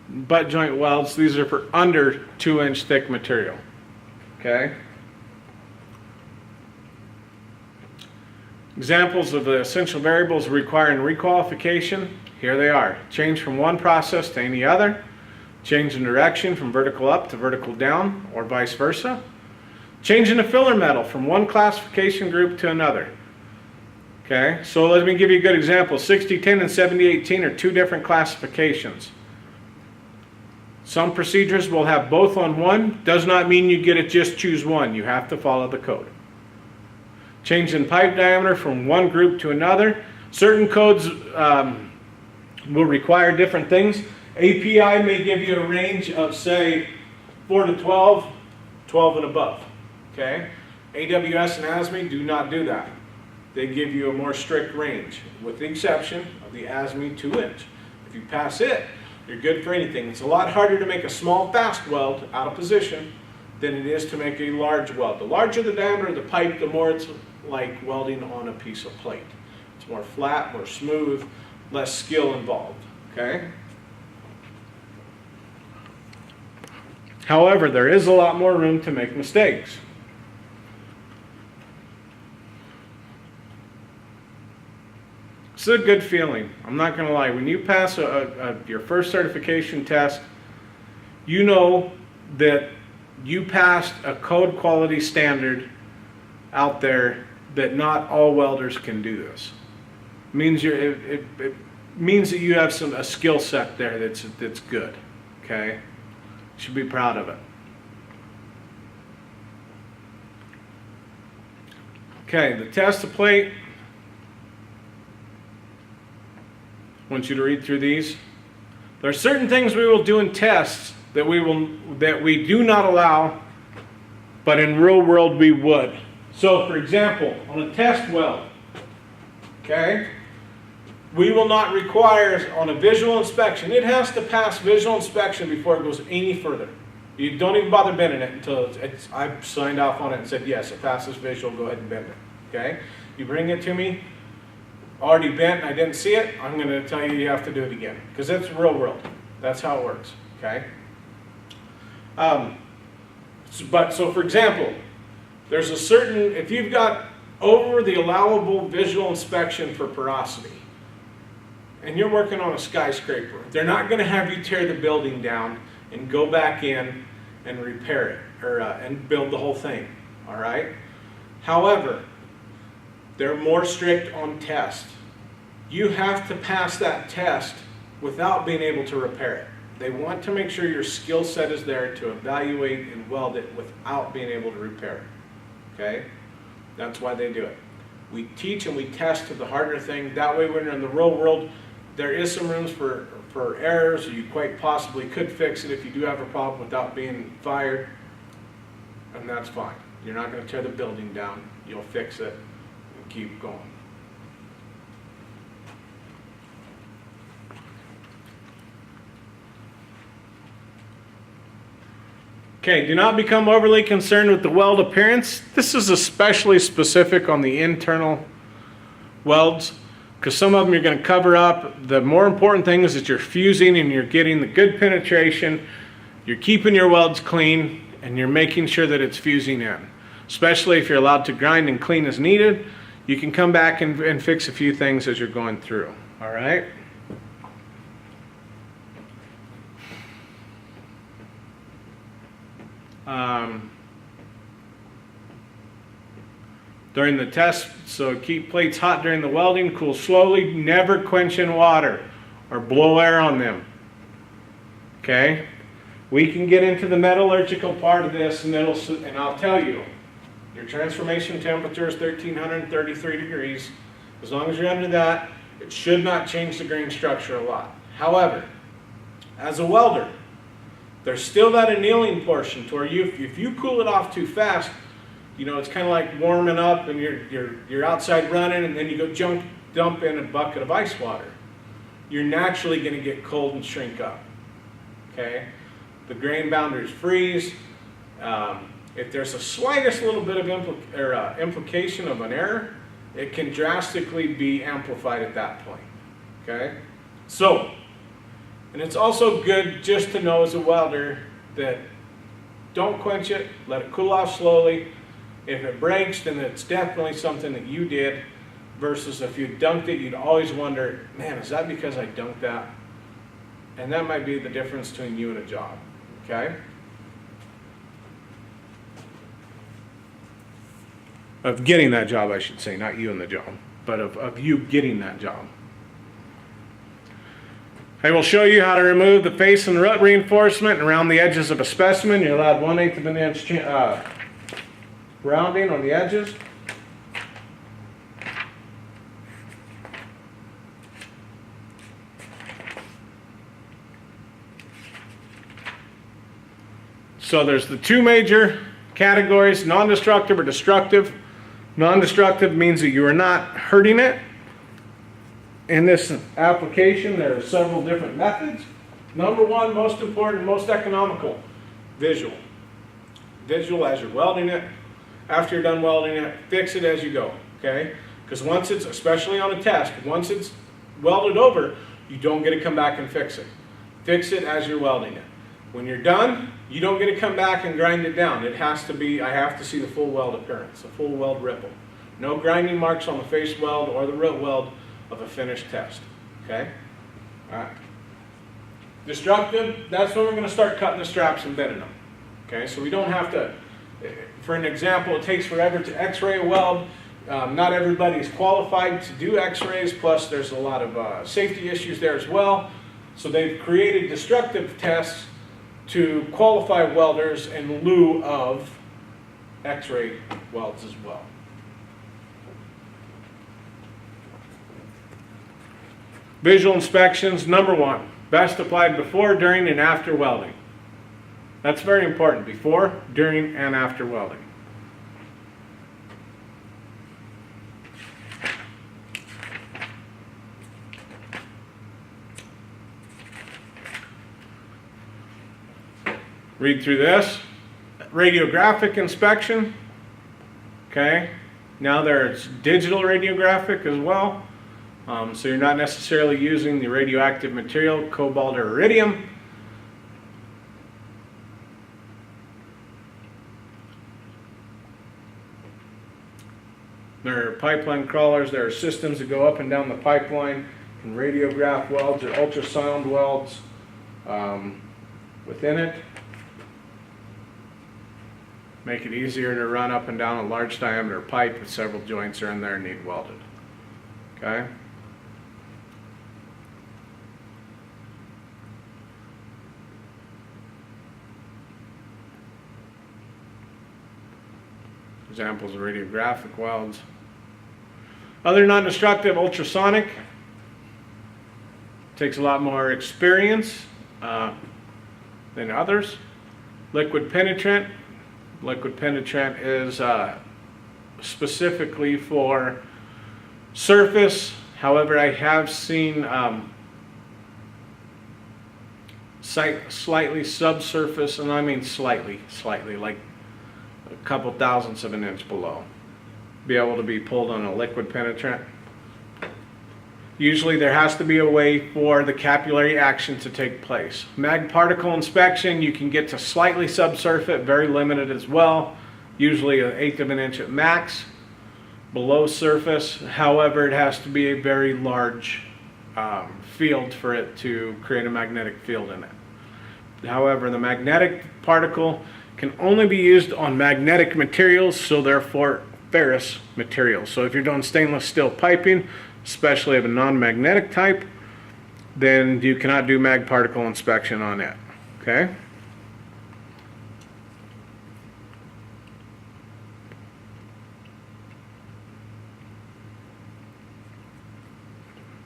butt joint welds. These are for under 2-inch thick material. Okay. Examples of the essential variables requiring requalification. Here they are. Change from one process to any other. Change in direction from vertical up to vertical down, or vice versa. Change in the filler metal from one classification group to another. Okay, so let me give you a good example. 6010 and 7018 are two different classifications. Some procedures will have both on one. Does not mean you get to just choose one. You have to follow the code. Change in pipe diameter from one group to another. Certain codes will require different things. API may give you a range of, say, 4 to 12, 12 and above. Okay? AWS and ASME do not do that. They give you a more strict range, with the exception of the ASME 2-inch. If you pass it, you're good for anything. It's a lot harder to make a small fast weld out of position than it is to make a large weld. The larger the diameter of the pipe, the more it's like welding on a piece of plate. It's more flat, more smooth, less skill involved. Okay? However, there is a lot more room to make mistakes. It's a good feeling. I'm not going to lie. When you pass your first certification test, you know that you passed a code quality standard out there that not all welders can do this. It means it means that you have a skill set there that's good. Okay, you should be proud of it. Okay, the test of plate. I want you to read through these. There are certain things we will do in tests that we do not allow, but in real world we would. So, for example, on a test weld, okay, we will not require on a visual inspection. It has to pass visual inspection before it goes any further. You don't even bother bending it until I've signed off on it and said yes, it passes visual. Go ahead and bend it. Okay, you bring it to me. Already bent and I didn't see it, I'm going to tell you you have to do it again. Because that's real world. That's how it works. Okay? So for example, there's a certain, if you've got over the allowable visual inspection for porosity, and you're working on a skyscraper, they're not going to have you tear the building down and go back in and repair it, or and build the whole thing. Alright? However, they're more strict on test. You have to pass that test without being able to repair it. They want to make sure your skill set is there to evaluate and weld it without being able to repair it. Okay? That's why they do it. We teach and we test to the harder thing. That way when you're in the real world, there is some rooms for errors. You quite possibly could fix it if you do have a problem without being fired. And that's fine. You're not going to tear the building down. You'll fix it. Keep going. Okay, do not become overly concerned with the weld appearance. This is especially specific on the internal welds because some of them you're going to cover up. The more important thing is that you're fusing and you're getting the good penetration. You're keeping your welds clean and you're making sure that it's fusing in. Especially if you're allowed to grind and clean as needed. You can come back and fix a few things as you're going through. All right? During the test, so keep plates hot during the welding, cool slowly, never quench in water or blow air on them. Okay? We can get into the metallurgical part of this and I'll tell you, your transformation temperature is 1333 degrees. As long as you're under that, it should not change the grain structure a lot. However, as a welder, there's still that annealing portion to where if you cool it off too fast, you know, it's kind of like warming up and you're outside running and then you go dump in a bucket of ice water. You're naturally going to get cold and shrink up. Okay? The grain boundaries freeze. If there's the slightest little bit of implication of an error, it can drastically be amplified at that point. Okay? So, And it's also good just to know as a welder that don't quench it, let it cool off slowly. If it breaks, then it's definitely something that you did, versus if you dunked it, you'd always wonder, man, is that because I dunked that? And that might be the difference between you and a job, okay? Of getting that job, I should say, not you and the job, but of you getting that job. I will show you how to remove the face and root reinforcement around the edges of a specimen. You're allowed 1/8 of an inch rounding on the edges. So there's the two major categories, non-destructive or destructive. Non-destructive means that you are not hurting it. In this application, there are several different methods. Number one, most important, most economical, visual. Visual as you're welding it. After you're done welding it, fix it as you go, okay? Because once it's, especially on a test, once it's welded over, you don't get to come back and fix it. Fix it as you're welding it. When you're done, you don't get to come back and grind it down. It has to be, I have to see the full weld appearance, the full weld ripple. No grinding marks on the face weld or the root weld of a finished test, okay? All right. Destructive, that's when we're going to start cutting the straps and bending them, okay? So we don't have to, for an example, it takes forever to x-ray a weld. Not everybody is qualified to do x-rays, plus there's a lot of safety issues there as well. So they've created destructive tests to qualify welders in lieu of x-ray welds as well. Visual inspections, number one, best applied before, during, and after welding. That's very important, before, during, and after welding. Read through this. Radiographic inspection. Okay. Now there's digital radiographic as well. So you're not necessarily using the radioactive material, cobalt or iridium. There are pipeline crawlers. There are systems that go up and down the pipeline and radiograph welds or ultrasound welds within it. Make it easier to run up and down a large diameter pipe if several joints are in there and need welded. Okay? Examples of radiographic welds. Other non-destructive, ultrasonic. Takes a lot more experience than others. Liquid penetrant. Liquid penetrant is specifically for surface. However, I have seen slightly subsurface, and I mean slightly, like a couple thousandths of an inch below, be able to be pulled on a liquid penetrant. Usually there has to be a way for the capillary action to take place. Mag particle inspection, you can get to slightly subsurface, very limited as well. Usually 1/8 of an inch at max below surface. However, it has to be a very large field for it to create a magnetic field in it. However, the magnetic particle can only be used on magnetic materials, so therefore ferrous materials. So if you're doing stainless steel piping, especially of a non-magnetic type, then you cannot do mag particle inspection on it. Okay?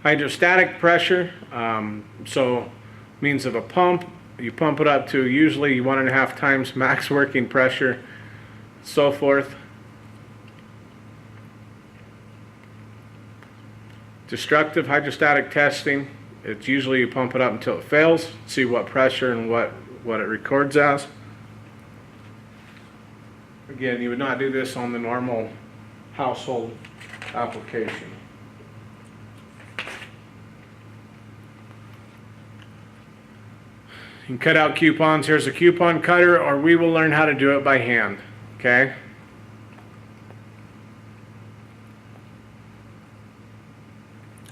Hydrostatic pressure, so means of a pump. You pump it up to usually 1.5 times max working pressure, so forth. Destructive hydrostatic testing, it's usually you pump it up until it fails, see what pressure and what it records as. Again, you would not do this on the normal household application. You can cut out coupons. Here's a coupon cutter, or we will learn how to do it by hand. Okay?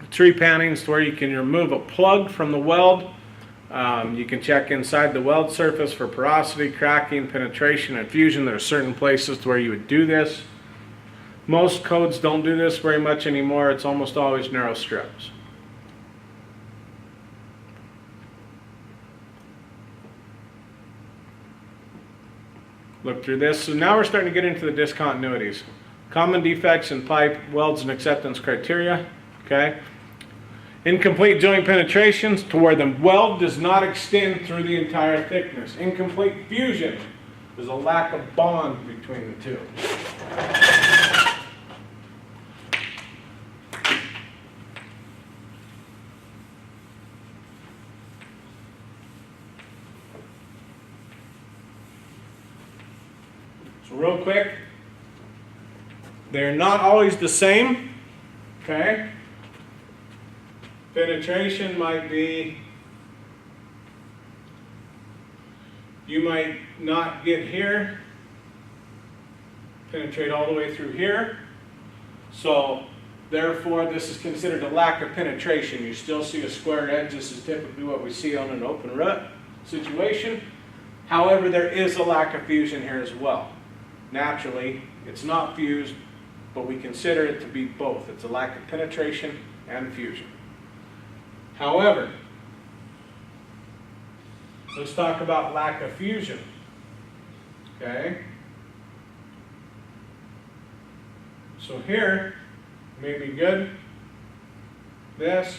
Tree panning is where you can remove a plug from the weld. You can check inside the weld surface for porosity, cracking, penetration, and fusion. There are certain places where you would do this. Most codes don't do this very much anymore. It's almost always narrow strips. Look through this. So now we're starting to get into the discontinuities. Common defects in pipe, welds, and acceptance criteria. Okay. Incomplete joint penetrations to where the weld does not extend through the entire thickness. Incomplete fusion is a lack of bond between the two. So real quick, they're not always the same, okay? Penetration might be, you might not get here, penetrate all the way through here. So therefore this is considered a lack of penetration. You still see a square edge. This is typically what we see on an open rut situation. However, there is a lack of fusion here as well. Naturally, it's not fused, but we consider it to be both. It's a lack of penetration and fusion. However, let's talk about lack of fusion. Okay? So here, may be good. This.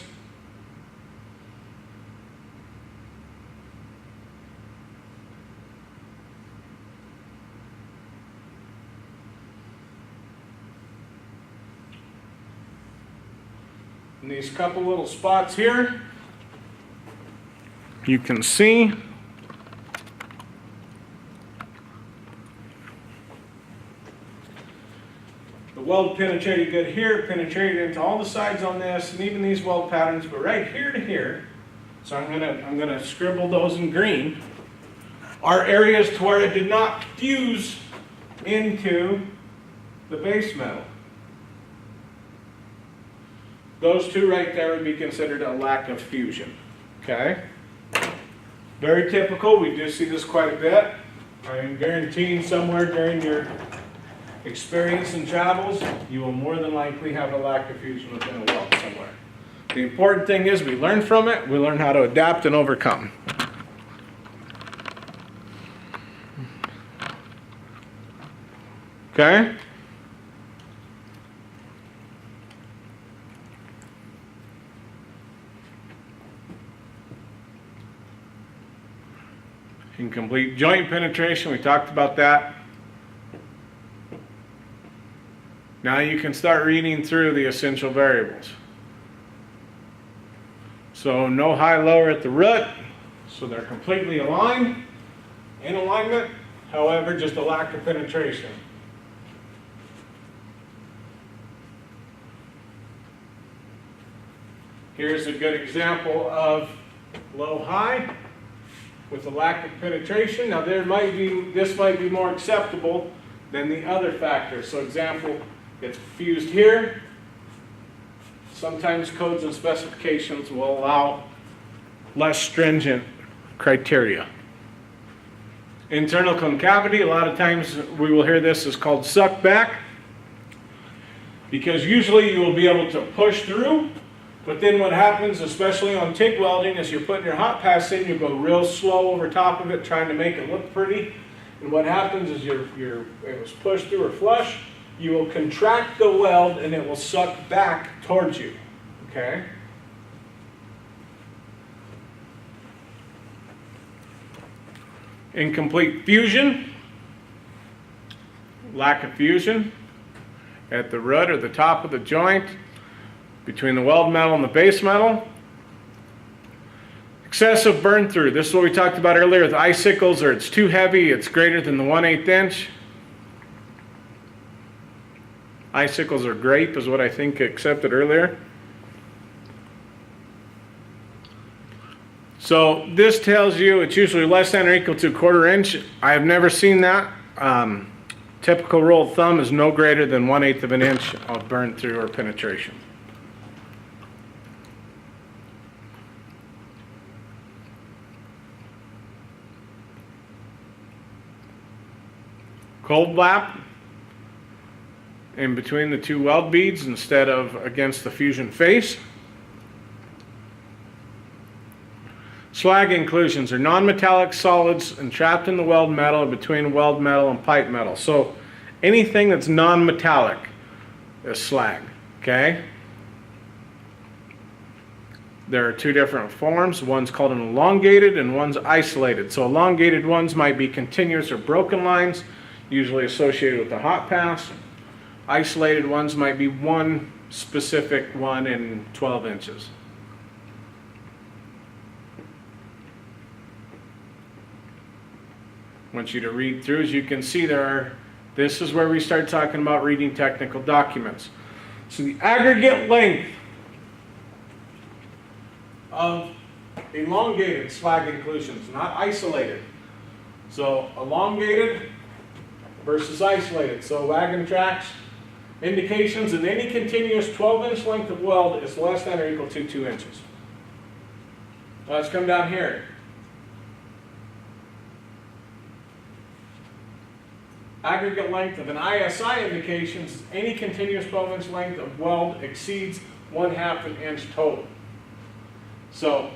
And these couple little spots here, you can see the weld penetrated good here, penetrated into all the sides on this, and even these weld patterns, but right here to here, so I'm gonna scribble those in green, are areas to where it did not fuse into the base metal. Those two right there would be considered a lack of fusion. Okay? Very typical. We do see this quite a bit. I am guaranteeing somewhere during your experience and travels, you will more than likely have a lack of fusion within a weld somewhere. The important thing is we learn from it, we learn how to adapt and overcome. Okay? Incomplete joint penetration, we talked about that. Now you can start reading through the essential variables. So no high-lower at the root, so they're completely aligned, in alignment, however, just a lack of penetration. Here's a good example of low-high with a lack of penetration. Now this might be more acceptable than the other factors. So example, it's fused here. Sometimes codes and specifications will allow less stringent criteria. Internal concavity, a lot of times we will hear this is called suck back, because usually you will be able to push through. But then what happens, especially on TIG welding, is you're putting your hot pass in, you go real slow over top of it, trying to make it look pretty. And what happens is it was pushed through or flush, you will contract the weld and it will suck back towards you. Okay? Incomplete fusion, lack of fusion at the root or the top of the joint, between the weld metal and the base metal. Excessive burn through. This is what we talked about earlier with icicles, or it's too heavy, it's greater than the 1/8 inch. Icicles or grape is what I think accepted earlier. So this tells you it's usually less than or equal to 1/4 inch. I have never seen that. Typical rule of thumb is no greater than 1/8 of an inch of burn through or penetration. Cold lap in between the two weld beads instead of against the fusion face. Slag inclusions are non-metallic solids entrapped in the weld metal between weld metal and pipe metal. So anything that's non-metallic is slag, okay? There are two different forms. One's called an elongated and one's isolated. So elongated ones might be continuous or broken lines, usually associated with the hot pass. Isolated ones might be one specific one in 12 inches. I want you to read through. As you can see, this is where we start talking about reading technical documents. So the aggregate length of elongated slag inclusions, not isolated. So elongated versus isolated. So wagon tracks indications in any continuous 12-inch length of weld is less than or equal to 2 inches. Now let's come down here. Aggregate length of an ISI indications any continuous 12-inch length of weld exceeds 1/2 an inch total. So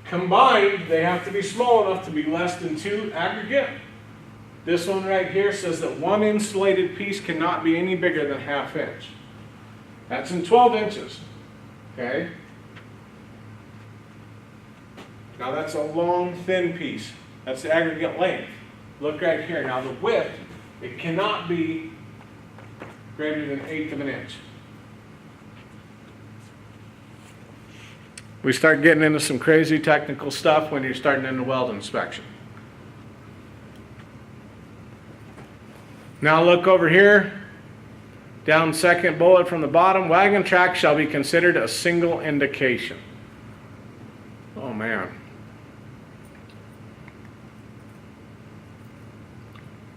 combined, they have to be small enough to be less than 2 aggregate. This one right here says that one insulated piece cannot be any bigger than 1/2 inch. That's in 12 inches, okay? Now that's a long, thin piece. That's the aggregate length. Look right here. Now the width, it cannot be greater than 1/8 of an inch. We start getting into some crazy technical stuff when you're starting into weld inspection. Now look over here, down second bullet from the bottom, wagon track shall be considered a single indication. Oh man.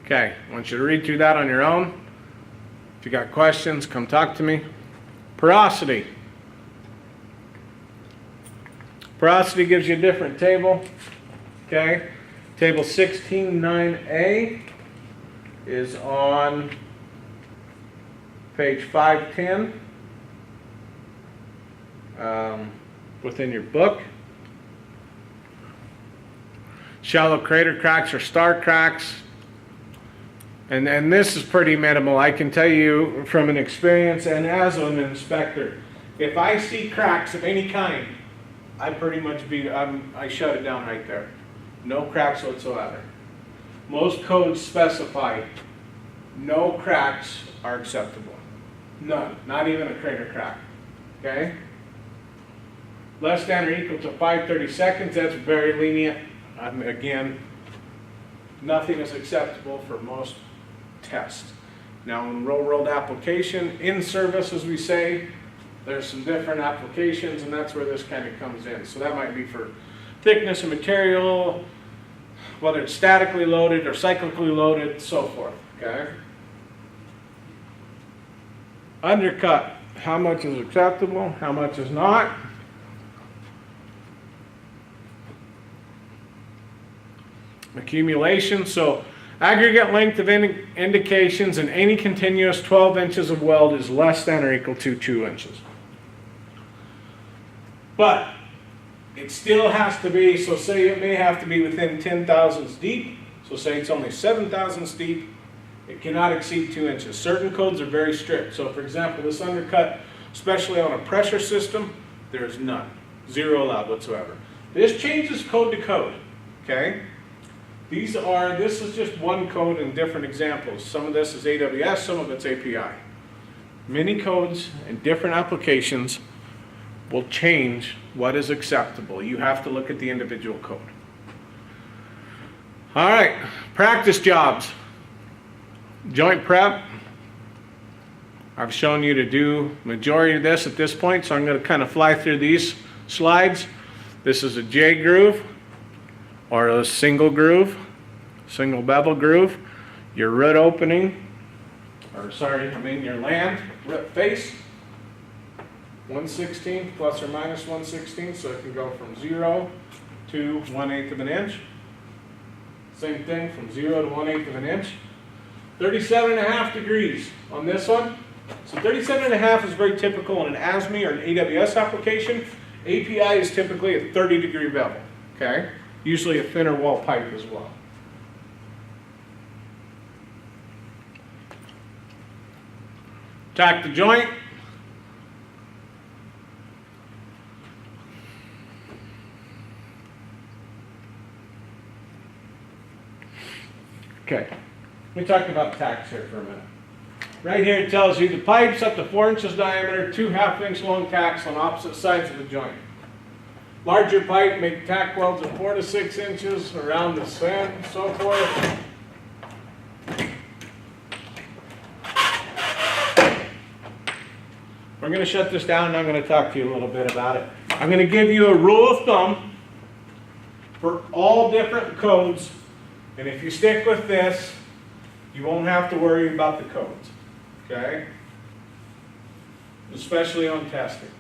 Okay, I want you to read through that on your own. If you got questions, come talk to me. Porosity. Porosity gives you a different table. Okay, table 16.9a is on page 510 within your book. Shallow crater cracks or star cracks. And this is pretty minimal. I can tell you from an experience and as an inspector, if I see cracks of any kind, I pretty much I shut it down right there. No cracks whatsoever. Most codes specify no cracks are acceptable. None, not even a crater crack, okay? Less than or equal to 5/32, that's very lenient. Again, nothing is acceptable for most tests. Now in real world application, in service as we say, there's some different applications and that's where this kind of comes in. So that might be for thickness of material, whether it's statically loaded or cyclically loaded, so forth, okay? Undercut, how much is acceptable, how much is not. Accumulation, so aggregate length of indications in any continuous 12 inches of weld is less than or equal to 2 inches. But it still has to be, so say it may have to be within 10 thousandths deep, so say it's only 7 thousandths deep, it cannot exceed 2 inches. Certain codes are very strict. So for example, this undercut, especially on a pressure system, there's none. 0 allowed whatsoever. This changes code to code, okay? This is just one code in different examples. Some of this is AWS, some of it's API. Many codes and different applications will change what is acceptable. You have to look at the individual code. All right, practice jobs. Joint prep. I've shown you to do majority of this at this point, so I'm going to kind of fly through these slides. This is a J groove or a single groove, single bevel groove. Your root opening, your land root face, 1/16 plus or minus 1/16, so it can go from 0 to 1/8 of an inch. Same thing from 0 to 1/8 of an inch. 37.5 degrees on this one. So 37.5 is very typical in an ASME or an AWS application. API is typically a 30-degree bevel, okay? Usually a thinner wall pipe as well. Tack the joint. Okay, let me talk about tacks here for a minute. Right here it tells you the pipe's up to 4 inches diameter, 2 half-inch long tacks on opposite sides of the joint. Larger pipe make tack welds of 4 to 6 inches around the center, so forth. We're going to shut this down and I'm going to talk to you a little bit about it. I'm going to give you a rule of thumb for all different codes, and if you stick with this, you won't have to worry about the codes, okay? Especially on testing.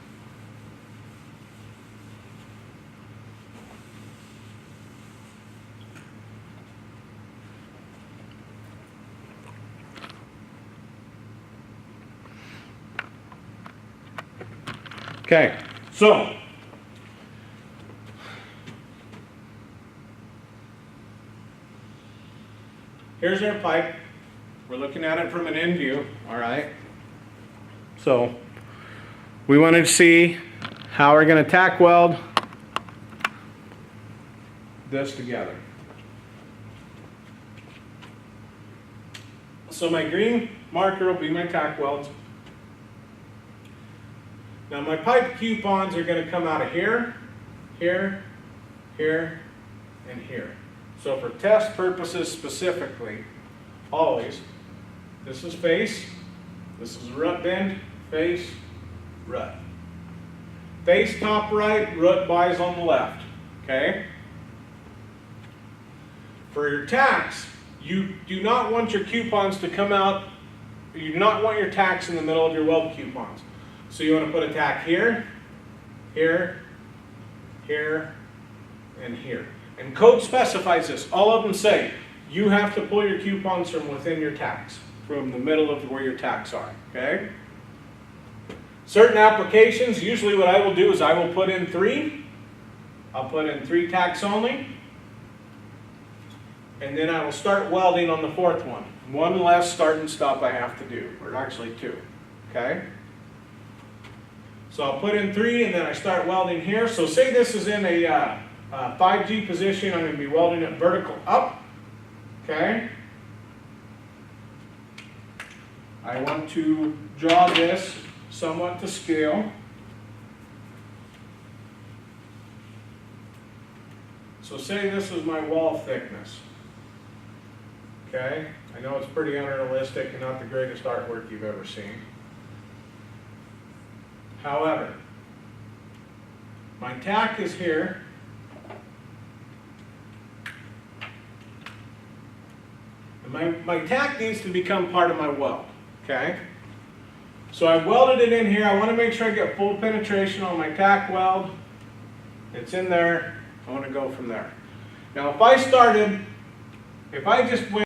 Okay, so here's our pipe. We're looking at it from an end view, all right? So we wanted to see how we're going to tack weld this together. So my green marker will be my tack welds. Now my pipe coupons are going to come out of here, here, here, and here. So for test purposes specifically, always, this is face, this is root bend, face, root. Face top right, root buys on the left, okay? For your tacks, you do not want your coupons to come out, you do not want your tacks in the middle of your weld coupons. So you want to put a tack here, here, here, and here. And code specifies this. All of them say you have to pull your coupons from within your tacks, from the middle of where your tacks are, okay? Certain applications, usually what I will do is I will put in 3. I'll put in 3 tacks only. And then I will start welding on the 4th one. One less start and stop I have to do, or actually 2, okay? So I'll put in 3 and then I start welding here. So say this is in a 5G position, I'm going to be welding it vertical up, okay? I want to draw this somewhat to scale. So say this is my wall thickness, okay? I know it's pretty unrealistic and not the greatest artwork you've ever seen. However, my tack is here. And my tack needs to become part of my weld, okay? So I welded it in here. I want to make sure I get full penetration on my tack weld. It's in there. I want to go from there. Now if I just went